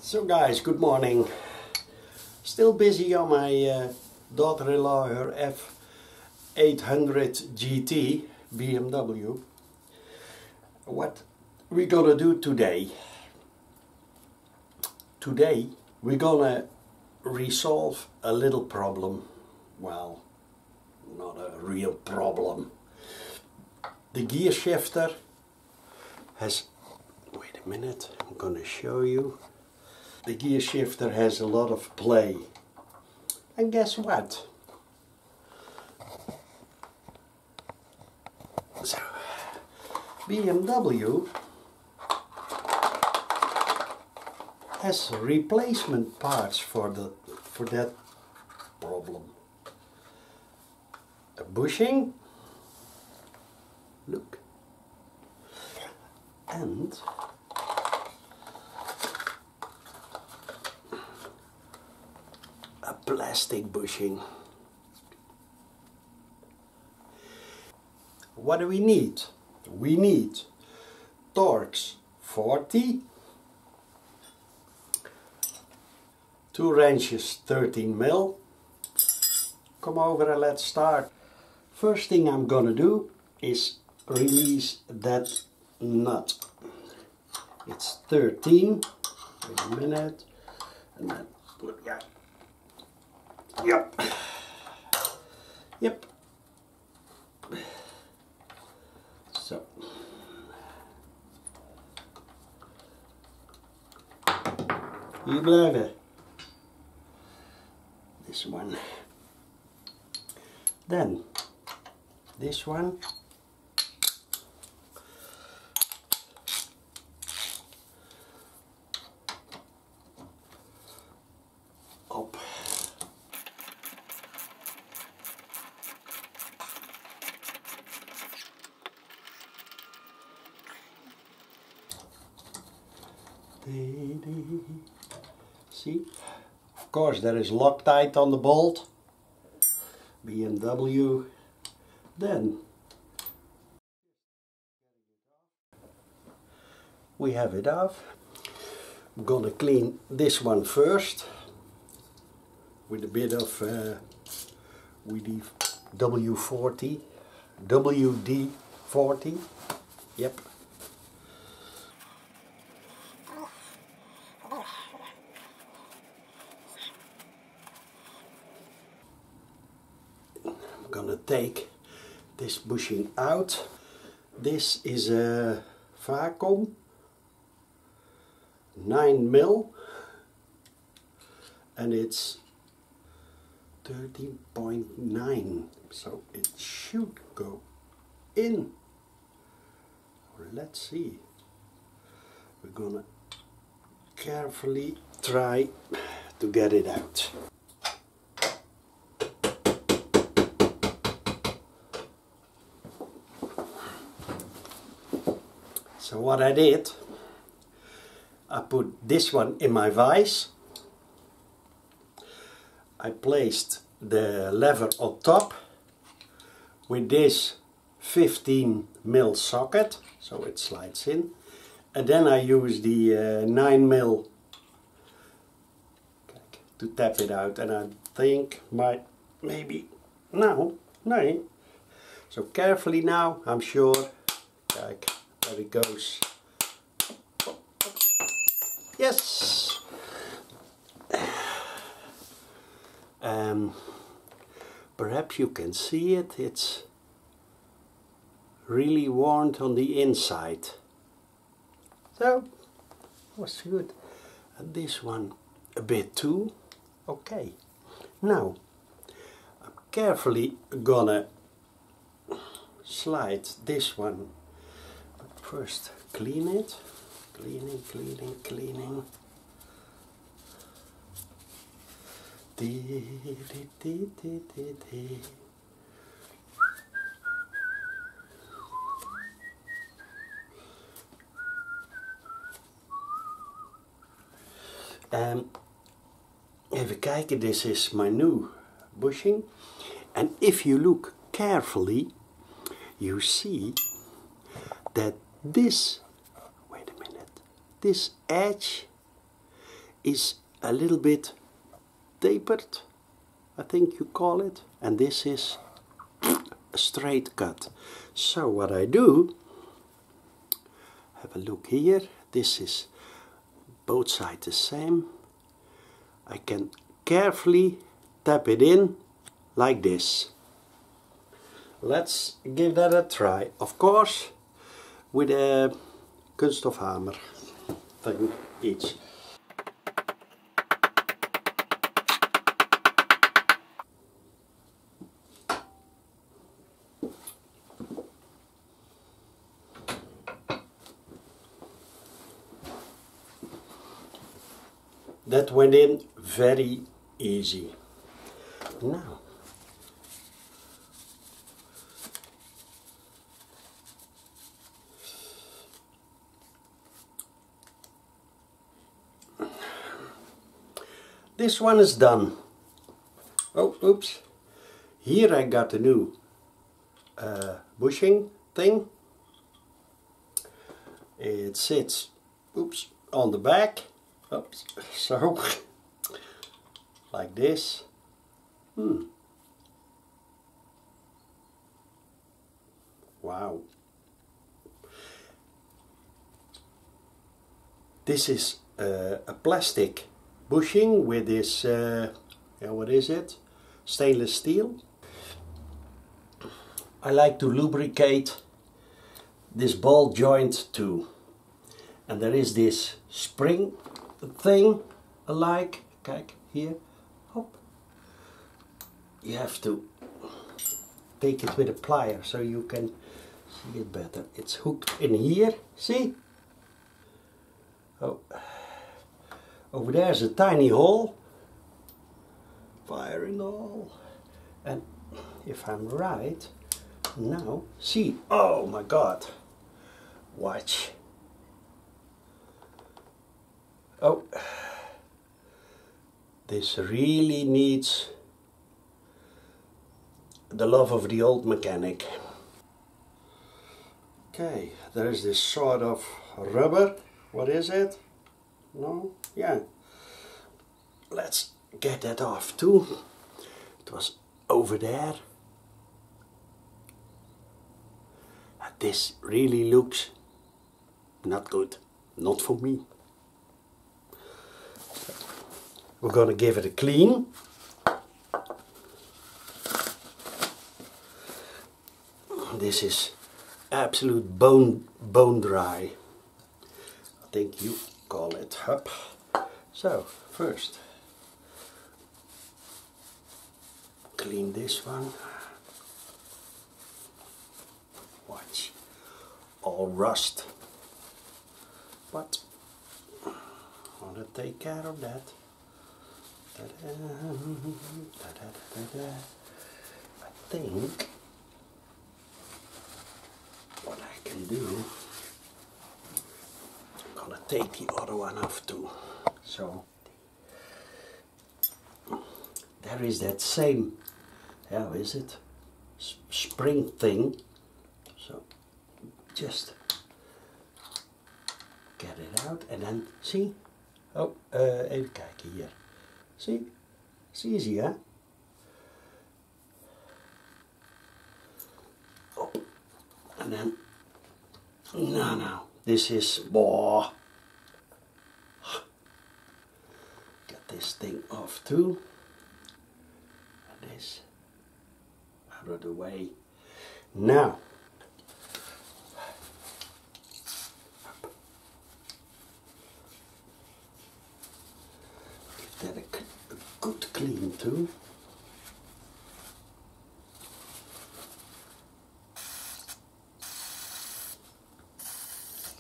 So guys, good morning. Still busy on my daughter-in-law, her F800GT BMW. What we're gonna do today? Today we're gonna resolve a little problem. Well, not a real problem. The gear shifter has, wait a minute, I'm gonna show you. The gear shifter has a lot of play. And guess what? So, BMW has replacement parts for that problem. A bushing, look, and a plastic bushing. What do we need? We need Torx 40, 2 wrenches 13 mil. Come over and let's start. First thing I'm gonna do is release that nut. It's 13. Wait a minute. And then put that. Yep. Yep. So. Hier blijven. This one. Then this one. Up. See, of course there is Loctite on the bolt, BMW. Then we have it off. I'm gonna clean this one first with a bit of WD-40. Yep. I'm gonna take this bushing out. This is a vacuum 9 mil and it's 13.9, so it should go in. Let's see. We're gonna carefully try to get it out. So what I did, I put this one in my vise. I placed the lever on top with this 15 mil socket, so it slides in. And then I use the 9 mil to tap it out, and I think maybe no. So carefully now, I'm sure. Kijk, there it goes. Yes. Perhaps you can see it. It's really worn on the inside. So was good. And this one a bit too. Okay. Now I'm carefully gonna slide this one. But first clean it. Cleaning. Even kijken, this is my new bushing, and if you look carefully you see that this, wait a minute, this edge is a little bit tapered, I think you call it, and this is a straight cut. So what I do, have a look here, this is both sides the same. I can carefully tap it in like this. Let's give that a try, of course with a kunststofhammer thing each. That went in very easy. Now, this one is done. Oh, oops. Here I got a new bushing thing. It sits, oops, on the back. Oops, so, like this. Wow. This is a plastic bushing with this, what is it? Stainless steel. I like to lubricate this ball joint too. And there is this spring thing alike. Kijk, here. Hop. You have to take it with a plier so you can see it better. It's hooked in here, see? Oh. Over there is a tiny hole. Firing hole. And if I'm right, now, see, oh my god. Watch. Oh, this really needs the love of the old mechanic. Okay, there is this sort of rubber. What is it? No? Yeah. Let's get that off too. It was over there. And this really looks not good. Not for me. We're gonna give it a clean. This is absolute bone dry. I think you call it up. So first, clean this one. Watch, all rust. But I wanna take care of that. I think what I can do, I'm gonna take the other one off too. So there is that same, how is it, spring thing. So just get it out and then see. Oh, even kijken hier. See? It's easy, huh? Oh. And then, no, this is, boah. Get this thing off too. And this out of the way. Now, give that a good clean too.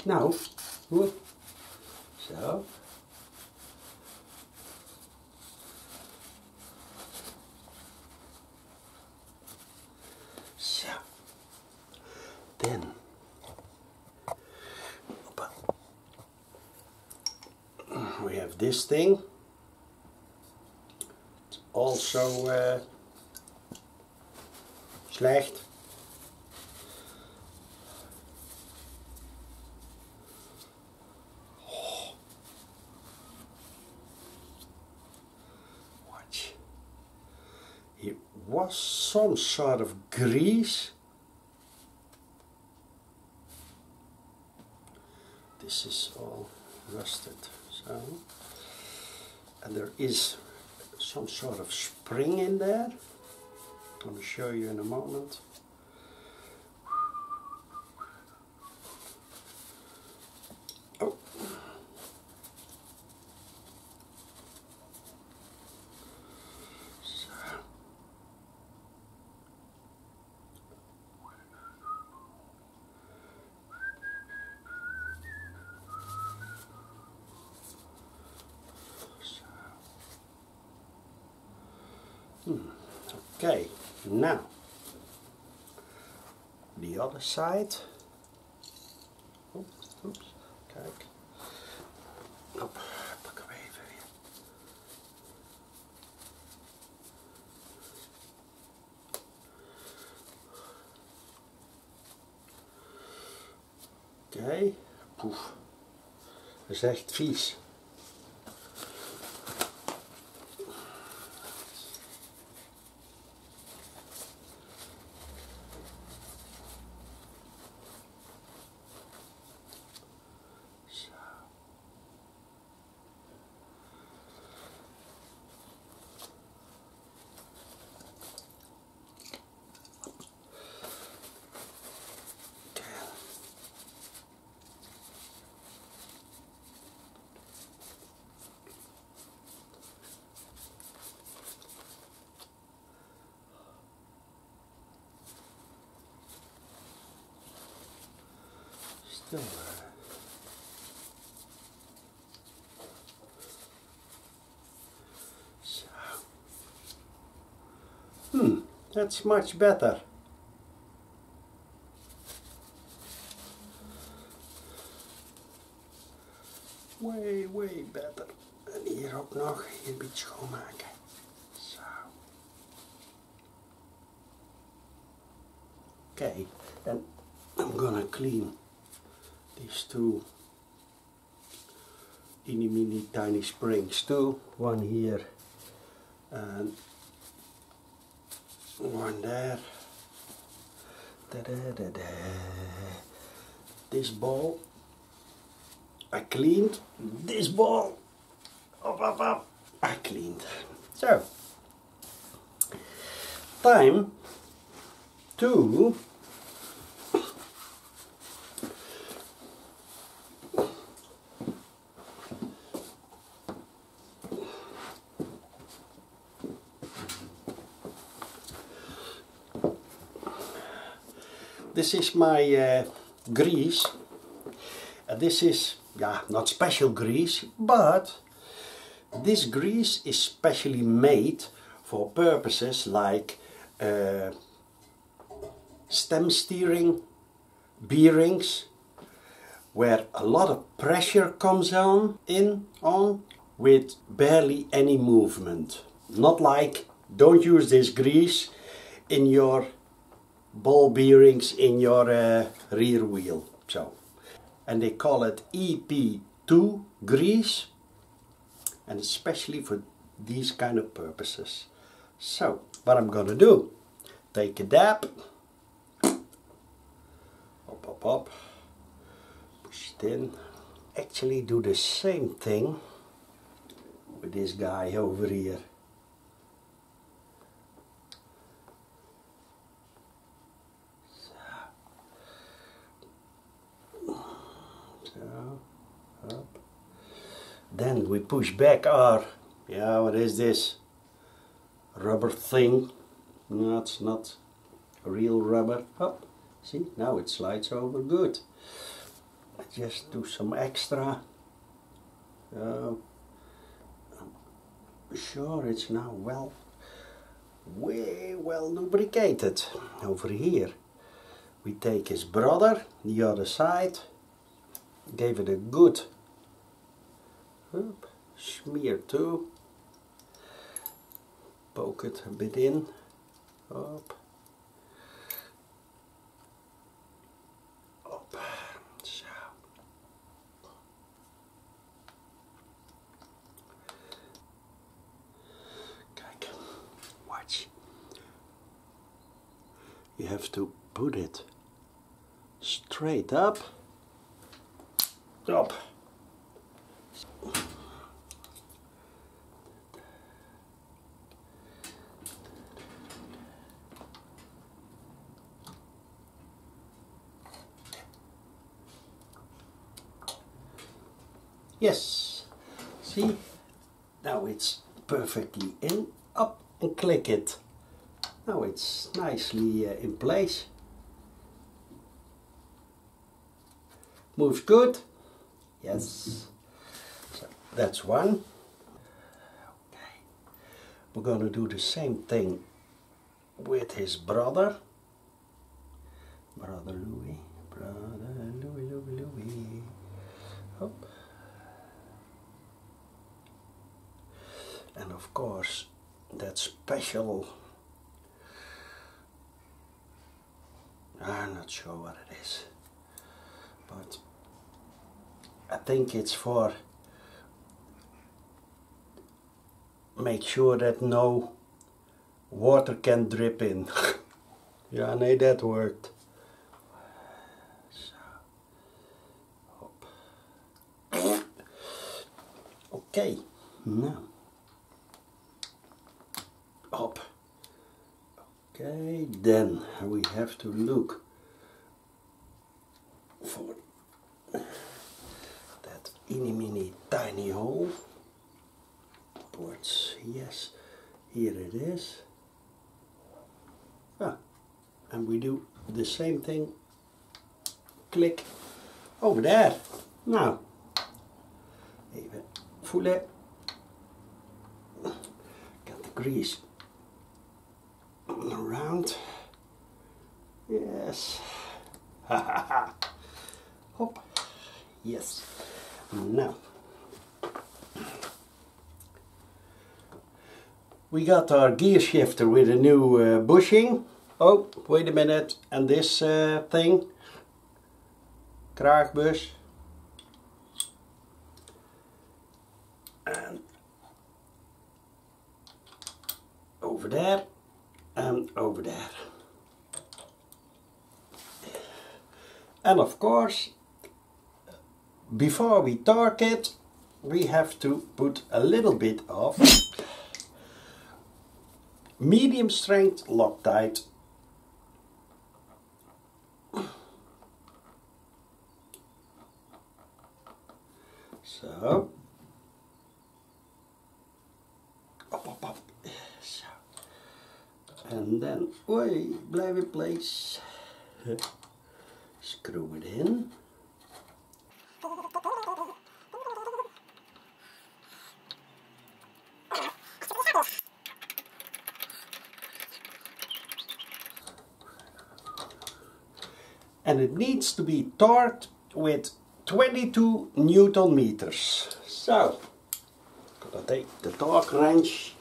Now, whoop. So, then we have this thing. It's also slecht. it was some sort of grease. This is all rusted, so, and there is some sort of spring in there. I'm going to show you in a moment. Oh. Okay, now the other side. Oops, kijk. Op, pak hem even weer. Oké, poef. Dat is echt vies. Still so. That's much better. Way better. En hier ook nog een beetje schoonmaken. Zo. Okay, and I'm gonna clean these two teeny mini tiny springs too. One here and one there. Da-da-da-da. This ball I cleaned. This ball up I cleaned. So time to this is my grease. This is, yeah, not special grease, but this grease is specially made for purposes like stem steering bearings, where a lot of pressure comes on with barely any movement. Not like, don't use this grease in your ball bearings in your rear wheel. So, and they call it EP2 grease, and especially for these kind of purposes. So what I'm gonna do, take a dab, up, push it in. Actually do the same thing with this guy over here. Up. Then we push back our, yeah, what is this? Rubber thing. No, it's not real rubber. Up. See, now it slides over good. Just do some extra. I'm sure it's now way well lubricated. Over here we take his brother, the other side. Gave it a good smear too. Poke it a bit in. Up. Up. So. Kijk. Watch. have to put it straight up. Up. Yes, see, now it's perfectly in, up and click it. Now it's nicely in place. Moves good. Yes, so that's one. Okay, we're gonna do the same thing with his brother. Brother Louis, Louis. Hop. And of course, that special, I'm not sure what it is, but I think it's for make sure that no water can drip in. Yeah, nee, that worked. So, hop. Okay, now. Up. Okay, then we have to look for that mini tiny hole. Ports, yes, here it is. Ah, and we do the same thing. Click over there. Nou, even voelen. Get the grease around. Yes. Hop. Yes. Now we got our gear shifter with a new bushing. Oh, wait a minute. And this thing, kraagbus, and over there. And over there. And of course, before we torque it, we have to put a little bit of medium strength Loctite. So, up. So. And then, oi, blijf in place. Screw it in. And it needs to be torqued with 22 Newton meters. So, gonna take the torque wrench.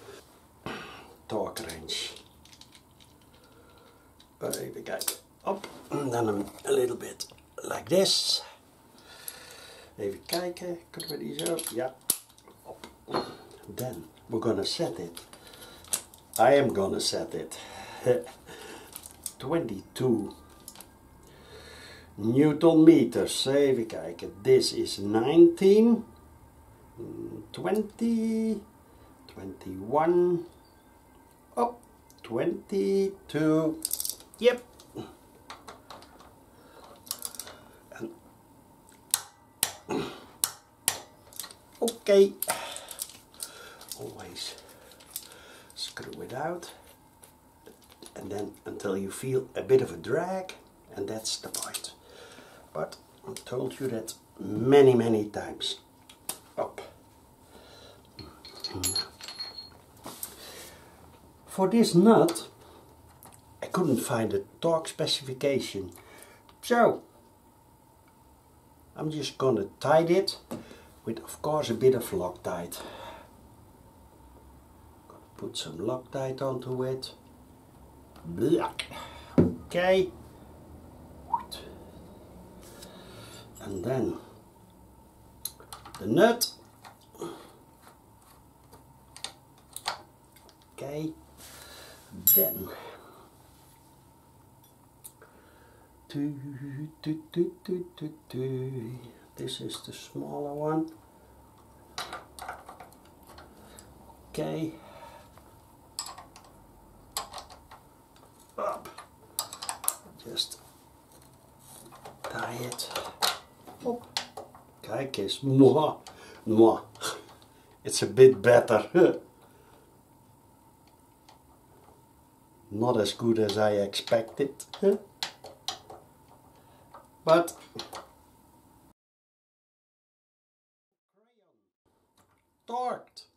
Even kijken, op, en dan a little bit like this. Even kijken, kunnen we die zo? Ja, op. Then we're gonna set it. I am gonna set it. 22 Newton meters. Even kijken, this is 19, 20, 21, oh, 22. Yep. And okay. Always screw it out. And then until you feel a bit of a drag, and that's the point. But I told you that many times. Up. For this nut, I couldn't find a torque specification, so I'm just gonna tighten it with, of course, a bit of Loctite. Gonna put some Loctite onto it. Black. Okay. And then the nut. Okay. Then This is the smaller one. Okay. Up. Just tie it. Op. Kijk eens. Mwah. Mwah. It's a bit better. Not as good as I expected. But torqued.